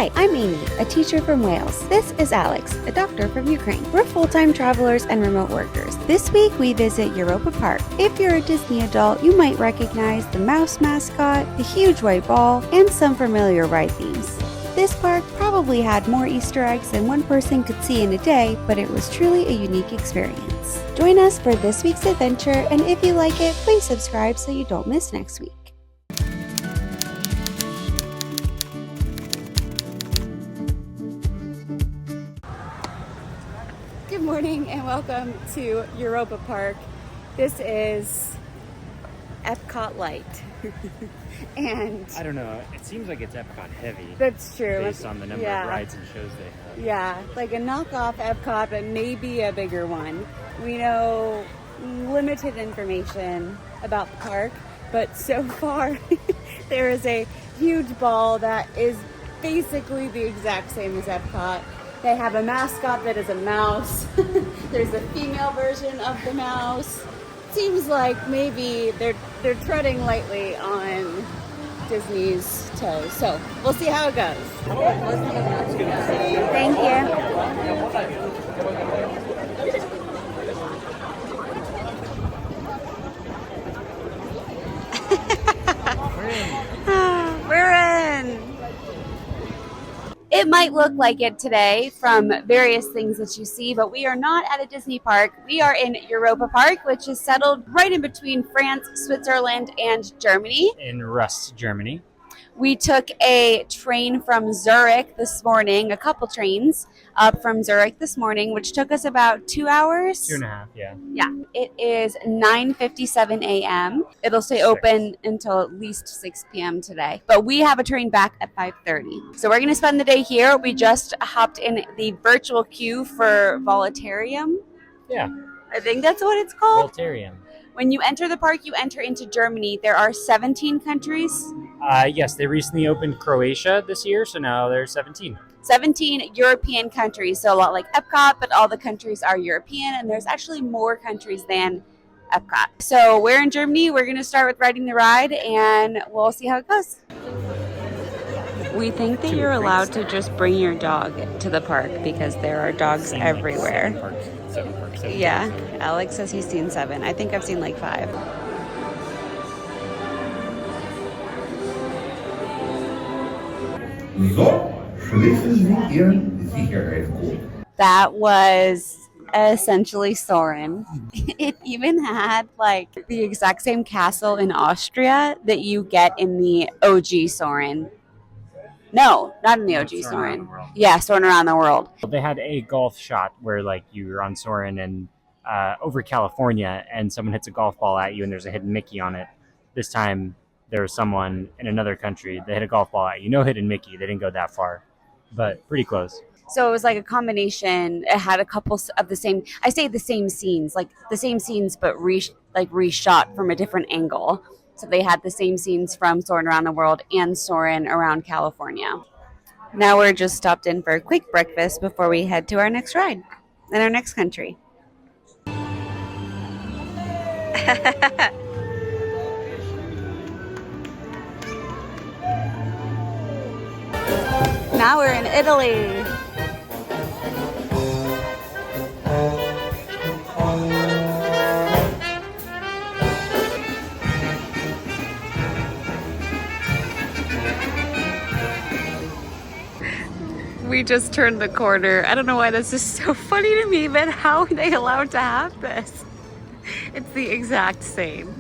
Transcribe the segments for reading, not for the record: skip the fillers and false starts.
Hi, I'm Amy, a teacher from Wales. This is Alex, a doctor from Ukraine. We're full-time travelers and remote workers. This week we visit Europa Park. If you're a Disney adult, you might recognize the mouse mascot, the huge white ball, and some familiar ride themes. This park probably had more Easter eggs than one person could see in a day, but it was truly a unique experience. Join us for this week's adventure, and if you like it, please subscribe so you don't miss next week. Good morning and welcome to Europa Park. This is EPCOT Light. And I don't know, it seems like it's EPCOT heavy. That's true. Based on the number of rides and shows they have. Yeah, like a knockoff EPCOT, but maybe a bigger one. We know limited information about the park, but so far there is a huge ball that is basically the exact same as EPCOT. They have a mascot that is a mouse. There's a female version of the mouse. Seems like maybe they're treading lightly on Disney's toes. So we'll see how it goes. Thank you. We're in. It might look like it today from various things that you see, but we are not at a Disney park. We are in Europa Park, which is settled right in between France, Switzerland, and Germany. In Rust, Germany. We took a train from Zurich this morning, a couple trains up from Zurich this morning, which took us about 2 hours. 2.5, yeah. Yeah, it is 9:57 a.m. It'll stay open until at least 6 p.m. today. But we have a train back at 5:30. So we're going to spend the day here. We just hopped in the virtual queue for Voletarium. Yeah. I think that's what it's called. Voletarium. When you enter the park, you enter into Germany. There are 17 countries. Yes, they recently opened Croatia this year, so now there's 17. 17 European countries, so a lot like EPCOT, but all the countries are European, and there's actually more countries than EPCOT. So we're in Germany. We're going to start with riding the ride, and we'll see how it goes. We think that you're allowed to just bring your dog to the park because there are dogs everywhere. Seven parks. Yeah, Alex says he's seen 7. I think I've seen like 5. So, schließen Sie Ihren Sicherheitsgurt. That was essentially Soarin'. It even had like the exact same castle in Austria that you get in the OG Soarin'. No, not in the OG Soarin'. Yeah, Soarin' Around the World. They had a golf shot where like you were on Soarin' and over California and someone hits a golf ball at you and there's a hidden Mickey on it. This time there was someone in another country that hit a golf ball at you. No hidden Mickey. They didn't go that far, but pretty close. So it was like a combination. It had a couple of the same, I say the same scenes, like the same scenes, but reshot from a different angle. So they had the same scenes from Soarin' Around the World and Soarin' Around California. Now we're just stopped in for a quick breakfast before we head to our next ride in our next country. Now we're in Italy. We just turned the corner. I don't know why this is so funny to me, but how are they allowed to have this? It's the exact same.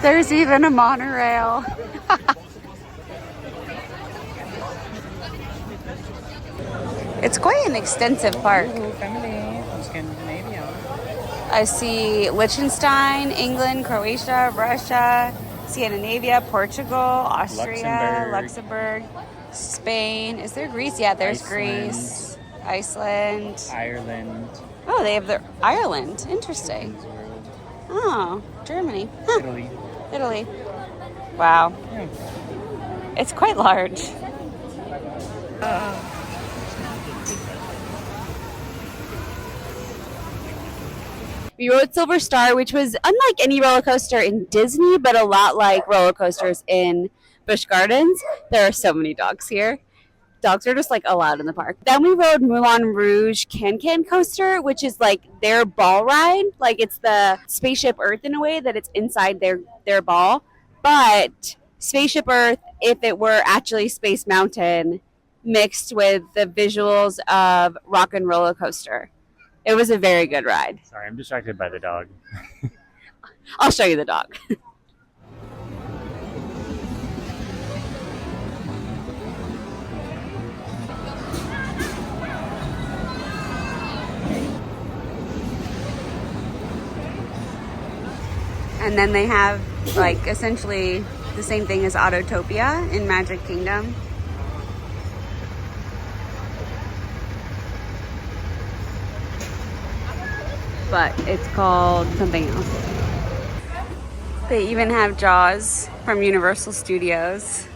There's even a monorail. It's quite an extensive park. Family from Scandinavia. I see Liechtenstein, England, Croatia, Russia, Scandinavia, Portugal, Austria, Luxembourg, Spain. Is there Greece? Yeah, there's Greece, Iceland, Ireland. Oh, they have Ireland. Interesting. Oh, Germany. Huh. Italy. Wow. Yeah. It's quite large. We rode Silver Star, which was unlike any roller coaster in Disney, but a lot like roller coasters in Busch Gardens. There are so many dogs here. Dogs are just like allowed in the park. Then we rode Moulin Rouge Can coaster, which is like their ball ride. Like it's the Spaceship Earth in a way that it's inside their ball. But Spaceship Earth, if it were actually Space Mountain, mixed with the visuals of Rock and Roller Coaster. It was a very good ride. Sorry, I'm distracted by the dog. I'll show you the dog. And then they have like essentially the same thing as Autotopia in Magic Kingdom. But it's called something else. They even have Jaws from Universal Studios.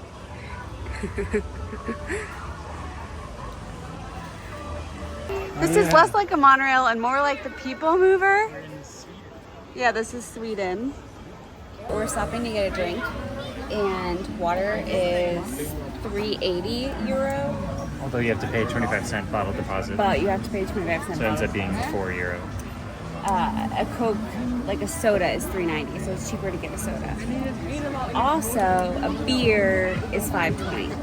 This is less like a monorail and more like the People Mover. Yeah, this is Sweden. We're stopping to get a drink, and water is €3.80. Although you have to pay 25-cent bottle deposit. But you have to pay 25 cents. So it ends up being €4. A Coke, like a soda, is $3.90, so it's cheaper to get a soda. Also, a beer is $5.20.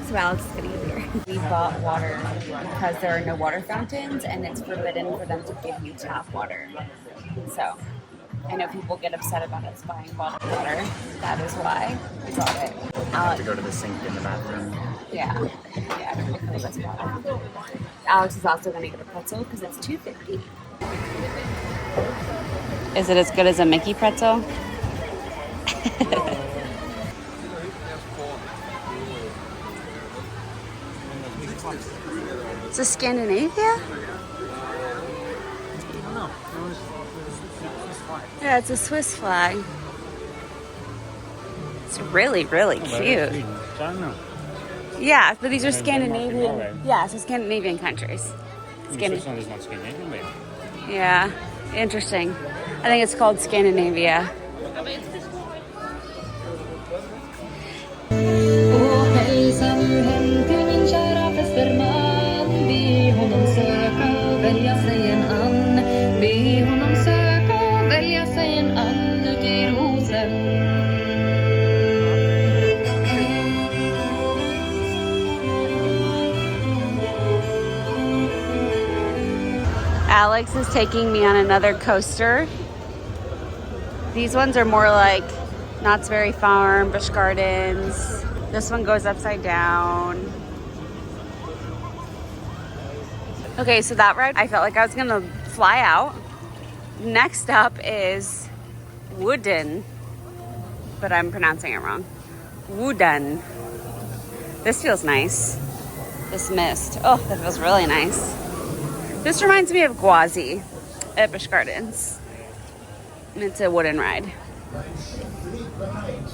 So Alex is gonna get beer. We bought water because there are no water fountains, and it's forbidden for them to give you tap water. So I know people get upset about us buying bottled water. That is why we bought it. I have to go to the sink in the bathroom. Yeah, ridiculous water. Alex is also going to get a pretzel because it's $2.50. Is it as good as a Mickey pretzel? Is this Scandinavia? Yeah, it's a Swiss flag. It's really, really cute. Yeah, but these are Scandinavian. Yeah, so Scandinavian countries. Yeah, interesting. I think it's called Scandinavia. Alex is taking me on another coaster. These ones are more like Knott's Berry Farm, Busch Gardens. This one goes upside down. Okay, so that ride, I felt like I was gonna fly out. Next up is Wooden, but I'm pronouncing it wrong. Wooden. This feels nice. This mist. Oh, that feels really nice. This reminds me of Gwazi at Busch Gardens. And it's a wooden ride.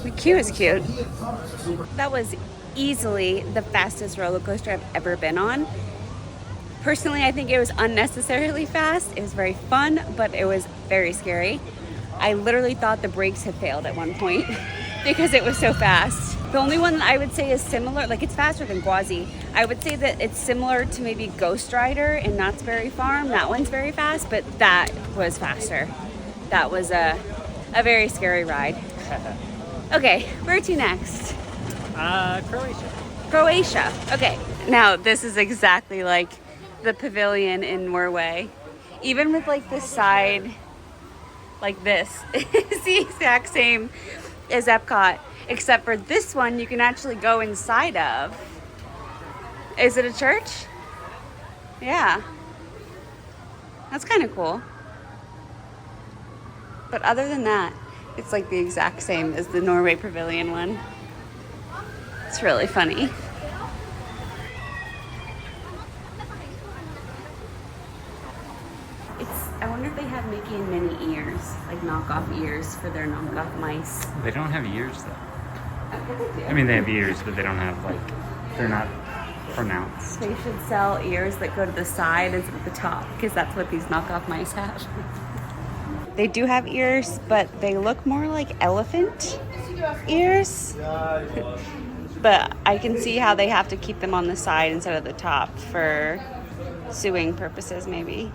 The queue is cute. That was easily the fastest roller coaster I've ever been on. Personally, I think it was unnecessarily fast. It was very fun, but it was very scary. I literally thought the brakes had failed at one point because it was so fast. The only one that I would say is similar, like it's faster than Gwazi. I would say that it's similar to maybe Ghost Rider in Knott's Berry Farm. That one's very fast, but that was faster. That was a very scary ride. Okay, where to next? Croatia. Croatia. Okay, now this is exactly like the pavilion in Norway. Even with like the side like this, it's the exact same as EPCOT, except for this one you can actually go inside of. Is it a church? Yeah. That's kind of cool. But other than that, it's like the exact same as the Norway Pavilion one. It's really funny. I wonder if they have Mickey and Minnie ears, like knockoff ears for their knockoff mice. They don't have ears though. Okay, they do. I mean, they have ears, but they don't have like, they're not pronounced. They should sell ears that go to the side instead of the top, because that's what these knockoff mice have. They do have ears, but they look more like elephant ears. But I can see how they have to keep them on the side instead of the top for sewing purposes, maybe.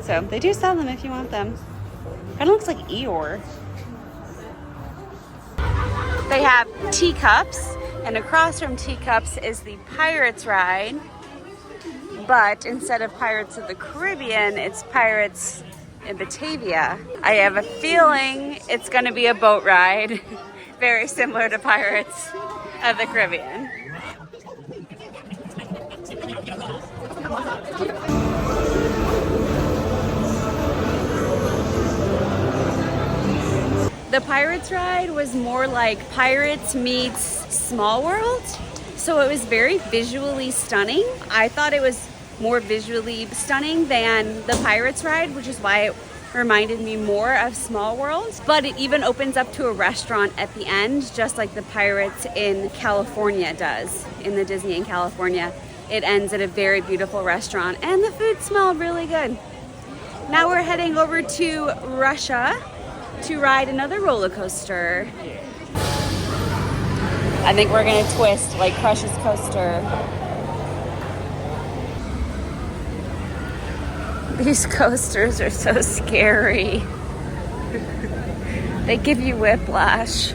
So they do sell them if you want them. Kind of looks like Eeyore. They have teacups, and across from teacups is the Pirates ride. But instead of Pirates of the Caribbean, it's Pirates in Batavia. I have a feeling it's going to be a boat ride, very similar to Pirates of the Caribbean. The Pirates ride was more like Pirates meets Small World, so it was very visually stunning. I thought it was more visually stunning than the Pirates ride, which is why it reminded me more of Small World. But it even opens up to a restaurant at the end, just like the Pirates in California does, in the Disney in California. It ends at a very beautiful restaurant, and the food smelled really good. Now we're heading over to Russia to ride another roller coaster. I think we're gonna twist like Crush's coaster. These coasters are so scary. They give you whiplash.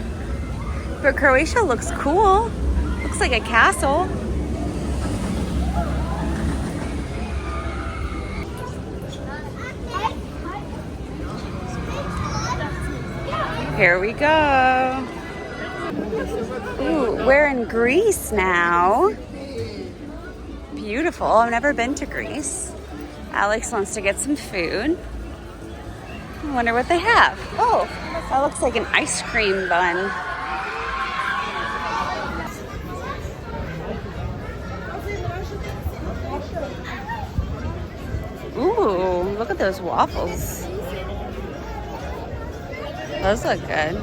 But Croatia looks cool. Looks like a castle. Here we go. Ooh, we're in Greece now. Beautiful. I've never been to Greece. Alex wants to get some food. I wonder what they have. Oh, that looks like an ice cream bun. Ooh, look at those waffles. Those look good.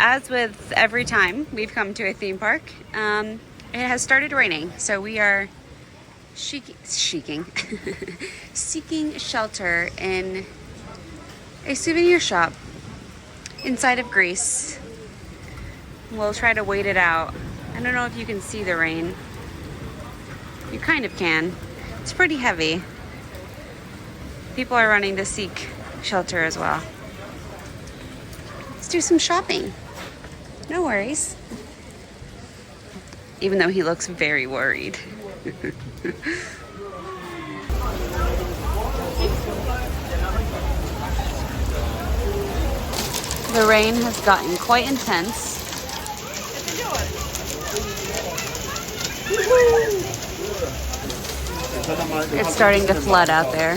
As with every time we've come to a theme park, it has started raining, so we are seeking shelter in a souvenir shop inside of Greece. We'll try to wait it out. I don't know if you can see the rain. You kind of can. It's pretty heavy. People are running to seek shelter as well. Let's do some shopping. No worries. Even though he looks very worried. The rain has gotten quite intense. It's starting to flood out there.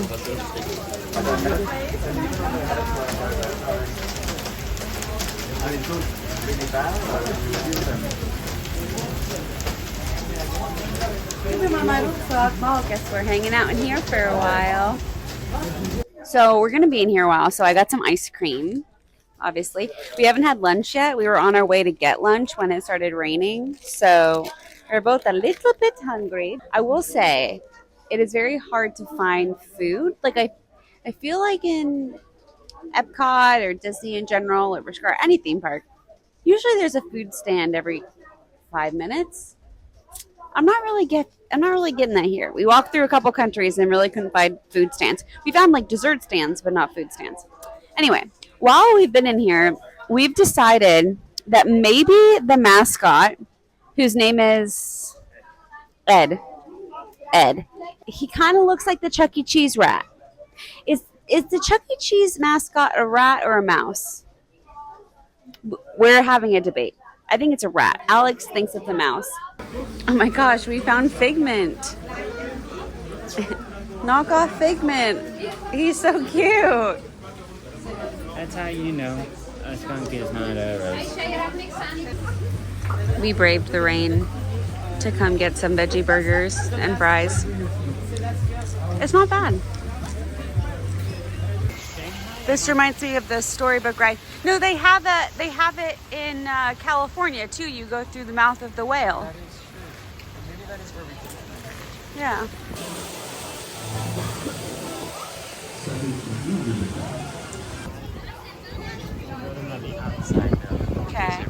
Well, I guess we're hanging out in here for a while. So we're gonna be in here a while. So I got some ice cream. Obviously, we haven't had lunch yet. We were on our way to get lunch when it started raining. So we're both a little bit hungry. I will say, it is very hard to find food. Like I feel like in EPCOT or Disney in general or Busch, any theme park, usually there's a food stand every 5 minutes. I'm not really getting that here. We walked through a couple countries and really couldn't find food stands. We found like dessert stands, but not food stands. Anyway, while we've been in here, we've decided that maybe the mascot, whose name is Ed. He kind of looks like the Chuck E. Cheese rat. Is the Chuck E. Cheese mascot a rat or a mouse? We're having a debate. I think it's a rat. Alex thinks it's a mouse. Oh my gosh, we found Figment. Knockoff Figment. He's so cute. That's how you know a skunk is not a rose. We braved the rain to come get some veggie burgers and fries. It's not bad. This reminds me of the storybook ride. No, they have it in California too. You go through the mouth of the whale. That is true. Maybe that is where we did it. Yeah. On the outside now. Okay.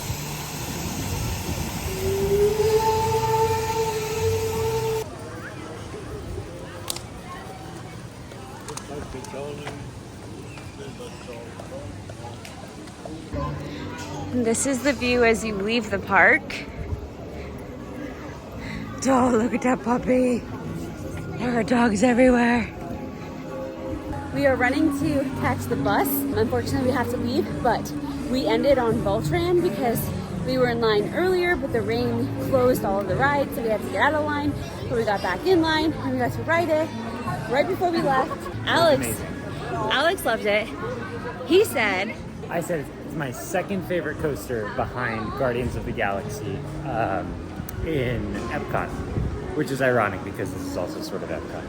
And this is the view as you leave the park. Oh, look at that puppy. There are dogs everywhere. We are running to catch the bus. Unfortunately, we have to leave, but we ended on Voltran because we were in line earlier, but the rain closed all of the rides, so we had to get out of line. But we got back in line and we got to ride it right before we left. Alex loved it. He said, I said it's my second favorite coaster behind Guardians of the Galaxy in EPCOT, which is ironic because this is also sort of EPCOT.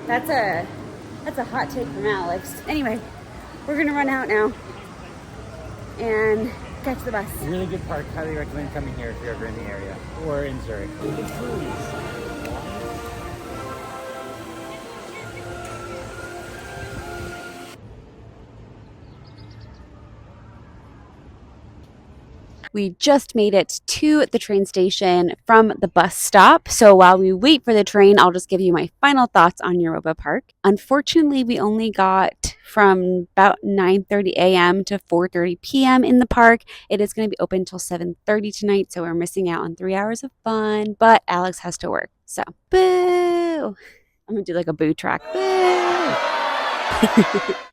that's a hot take from Alex. Anyway, we're gonna run out now and catch the bus. Really good park. Highly recommend coming here if you're ever in the area or in Zurich. It truly is. We just made it to the train station from the bus stop. So while we wait for the train, I'll just give you my final thoughts on Europa Park. Unfortunately, we only got from about 9:30 a.m. to 4:30 p.m. in the park. It is going to be open until 7:30 tonight, so we're missing out on 3 hours of fun, but Alex has to work. So, boo! I'm going to do like a boo track. Boo!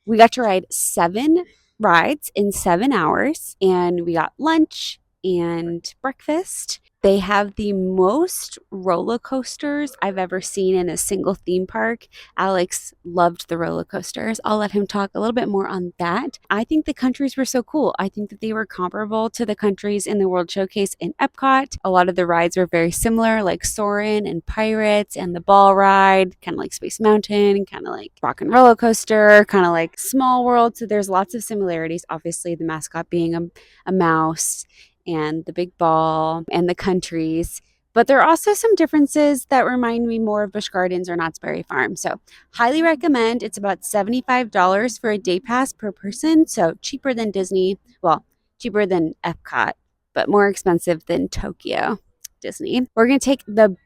We got to ride 7 rides in 7 hours, and we got lunch and breakfast. They have the most roller coasters I've ever seen in a single theme park. Alex loved the roller coasters. I'll let him talk a little bit more on that. I think the countries were so cool. I think that they were comparable to the countries in the World Showcase in EPCOT. A lot of the rides were very similar, like Soarin' and Pirates and the Ball Ride, kind of like Space Mountain, kind of like Rock and Roller Coaster, kind of like Small World. So there's lots of similarities. Obviously, the mascot being a mouse, and the big ball and the countries. But there are also some differences that remind me more of Busch Gardens or Knott's Berry Farm. So highly recommend. It's about $75 for a day pass per person. So cheaper than Disney. Well, cheaper than EPCOT, but more expensive than Tokyo Disney. We're going to take the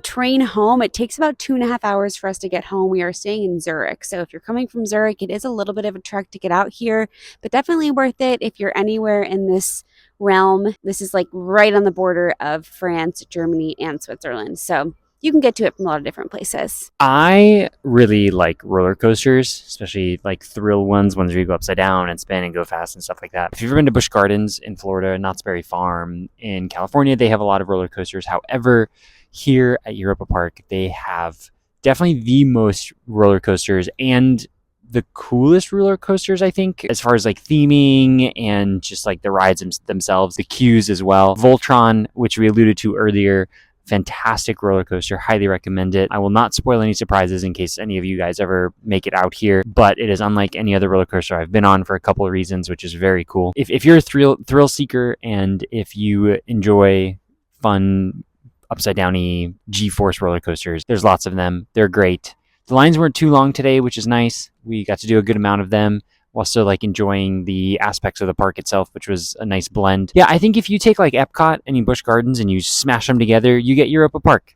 train home. It takes about 2.5 hours for us to get home. We are staying in Zurich. So if you're coming from Zurich, it is a little bit of a trek to get out here, but definitely worth it if you're anywhere in this realm. This is like right on the border of France, Germany, and Switzerland. So you can get to it from a lot of different places. I really like roller coasters, especially like thrill ones where you go upside down and spin and go fast and stuff like that. If you've ever been to Busch Gardens in Florida, Knott's Berry Farm in California, they have a lot of roller coasters. However, here at Europa Park, they have definitely the most roller coasters and the coolest roller coasters, I think, as far as like theming and just like the rides themselves, the queues as well. Voltron, which we alluded to earlier, fantastic roller coaster. Highly recommend it. I will not spoil any surprises in case any of you guys ever make it out here, but it is unlike any other roller coaster I've been on for a couple of reasons, which is very cool. If you're a thrill seeker and if you enjoy fun upside downy G-force roller coasters, there's lots of them. They're great. The lines weren't too long today, which is nice. We got to do a good amount of them while still like enjoying the aspects of the park itself, which was a nice blend. Yeah, I think if you take like EPCOT and Busch Gardens and you smash them together, you get Europa Park.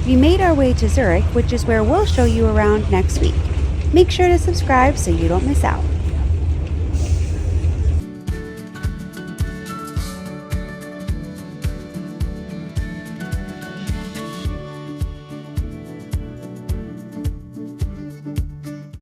We made our way to Zurich, which is where we'll show you around next week. Make sure to subscribe so you don't miss out.